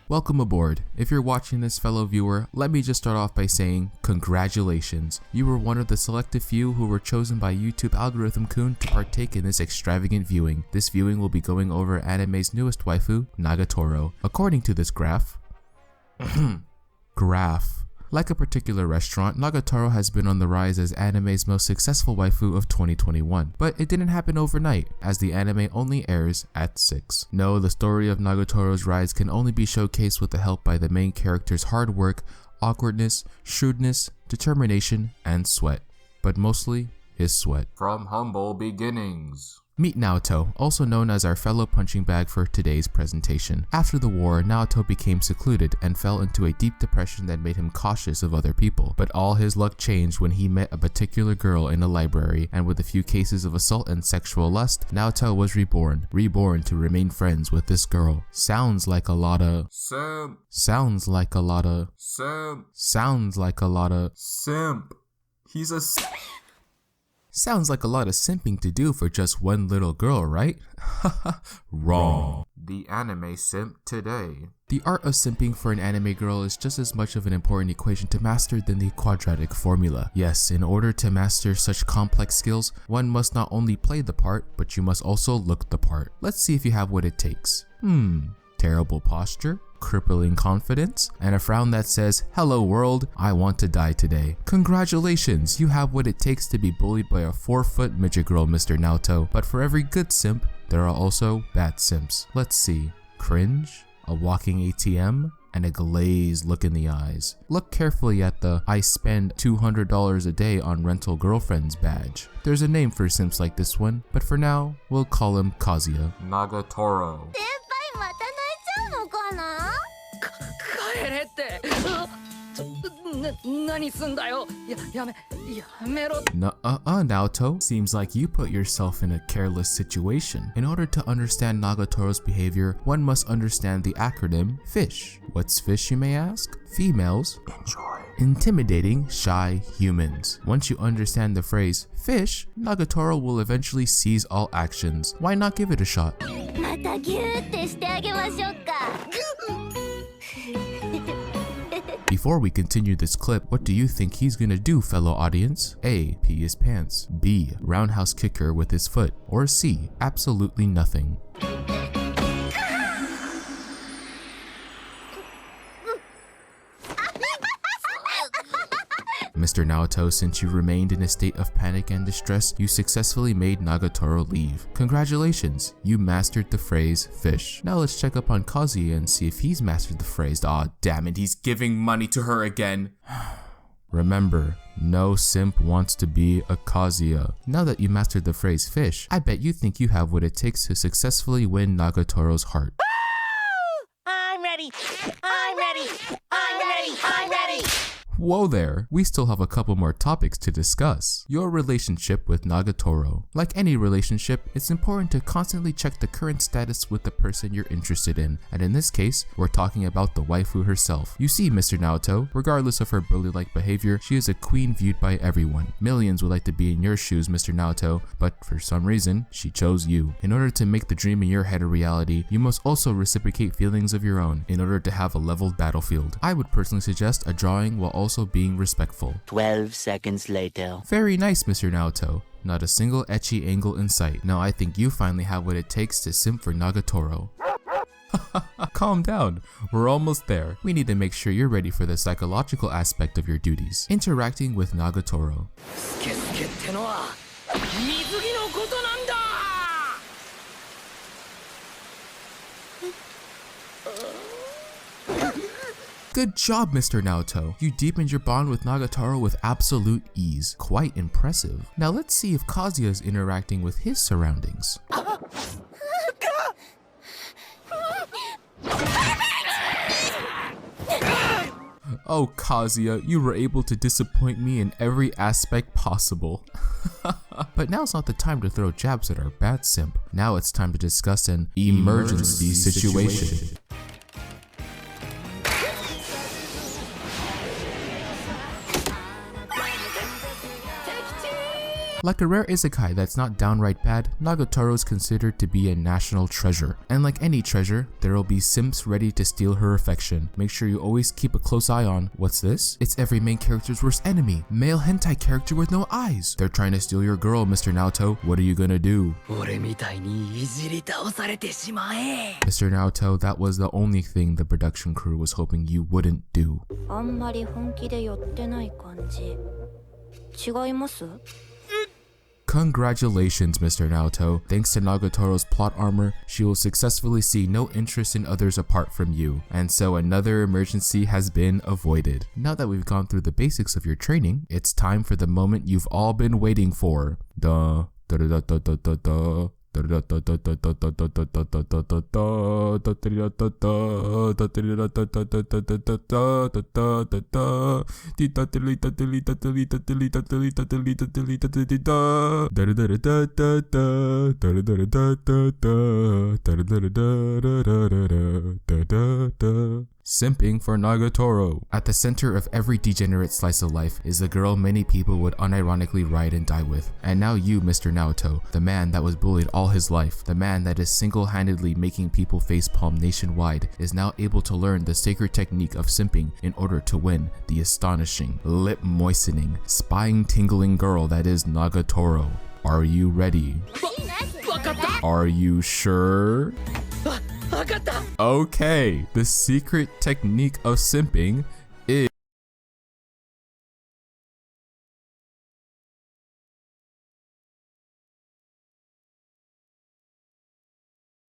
Welcome aboard. If you're watching this, fellow viewer, let me just start off by saying congratulations. You were one of the selective few who were chosen by YouTube algorithm Kun to partake in this extravagant viewing. This viewing will be going over anime's newest waifu, Nagatoro. According to this graph, like a particular restaurant, Nagatoro has been on the rise as anime's most successful waifu of 2021. But it didn't happen overnight, as the anime only airs at 6. No, the story of Nagatoro's rise can only be showcased with the help by the main character's hard work, awkwardness, shrewdness, determination, and sweat. But mostly, his sweat. From humble beginnings. Meet Naoto, also known as our fellow punching bag for today's presentation. After the war, Naoto became secluded and fell into a deep depression that made him cautious of other people. But all his luck changed when he met a particular girl in a library, and with a few cases of assault and sexual lust, Naoto was reborn to remain friends with this girl. Sounds like a lot of Simp. Sounds like a lot of Simp. Sounds like a lot of Simp. He's a Sounds like a lot of simping to do for just one little girl, right? Wrong. The anime simp today. The art of simping for an anime girl is just as much of an important equation to master than the quadratic formula. Yes, in order to master such complex skills, one must not only play the part, but you must also look the part. Let's see if you have what it takes. Terrible posture, crippling confidence, and a frown that says, "Hello world, I want to die today." Congratulations, you have what it takes to be bullied by a 4-foot midget girl, Mr. Naoto. But for every good simp, there are also bad simps. Let's see. Cringe, a walking ATM, and a glazed look in the eyes. Look carefully at the "I spend $200 a day on rental girlfriends" badge. There's a name for simps like this one, but for now, we'll call him Kazuya. Nagatoro. Naoto, seems like you put yourself in a careless situation. In order to understand Nagatoro's behavior, one must understand the acronym FISH. What's FISH, you may ask? Females Enjoy. intimidating shy humans. Once you understand the phrase FISH, Nagatoro will eventually seize all actions. Why not give it a shot? Before we continue this clip, what do you think he's gonna do, fellow audience? A. Pee his pants. B. Roundhouse kick her with his foot. Or C. Absolutely nothing. Mr. Naoto, since you remained in a state of panic and distress, you successfully made Nagatoro leave. Congratulations, you mastered the phrase fish. Now let's check up on Kazuya and see if he's mastered the phrase. Aw, damn it, he's giving money to her again. Remember, no simp wants to be a Kazuya. Now that you mastered the phrase fish, I bet you think you have what it takes to successfully win Nagatoro's heart. I'm ready. I'm ready. I'm ready. I'm ready. Whoa there, we still have a couple more topics to discuss. Your relationship with Nagatoro. Like any relationship, it's important to constantly check the current status with the person you're interested in, and in this case, we're talking about the waifu herself. You see, Mr. Naoto, regardless of her bully-like behavior, she is a queen viewed by everyone. Millions would like to be in your shoes, Mr. Naoto, but for some reason, she chose you. In order to make the dream in your head a reality, you must also reciprocate feelings of your own in order to have a leveled battlefield. I would personally suggest a drawing while also being respectful. 12 seconds later. Very nice, Mr. Naoto. Not a single ecchi angle in sight. Now I think you finally have what it takes to simp for Nagatoro. Calm down, we're almost there. We need to make sure you're ready for the psychological aspect of your duties. Interacting with Nagatoro. Good job, Mr. Naoto. You deepened your bond with Nagatoro with absolute ease. Quite impressive. Now let's see if Kazuya is interacting with his surroundings. Oh, Kazuya, you were able to disappoint me in every aspect possible. But now's not the time to throw jabs at our bad simp. Now it's time to discuss an emergency situation. Like a rare isekai that's not downright bad, Nagatoro is considered to be a national treasure. And like any treasure, there will be simps ready to steal her affection. Make sure you always keep a close eye on, what's this? It's every main character's worst enemy, male hentai character with no eyes. They're trying to steal your girl, Mr. Naoto. What are you gonna do? Mr. Naoto, that was the only thing the production crew was hoping you wouldn't do. あんまり本気で寄ってない感じ。違います？ Congratulations, Mr. Naoto. Thanks to Nagatoro's plot armor, she will successfully see no interest in others apart from you, and so another emergency has been avoided. Now that we've gone through the basics of your training, it's time for the moment you've all been waiting for. Duh. Da-da-da-da-da-da-da. Simping for Nagatoro. At the center of every degenerate slice of life is the girl many people would unironically ride and die with. And now you, Mr. Naoto, the man that was bullied all his life, the man that is single-handedly making people facepalm nationwide, is now able to learn the sacred technique of simping in order to win the astonishing, lip-moistening, spine-tingling girl that is Nagatoro. Are you ready? Are you sure? Okay, the secret technique of simping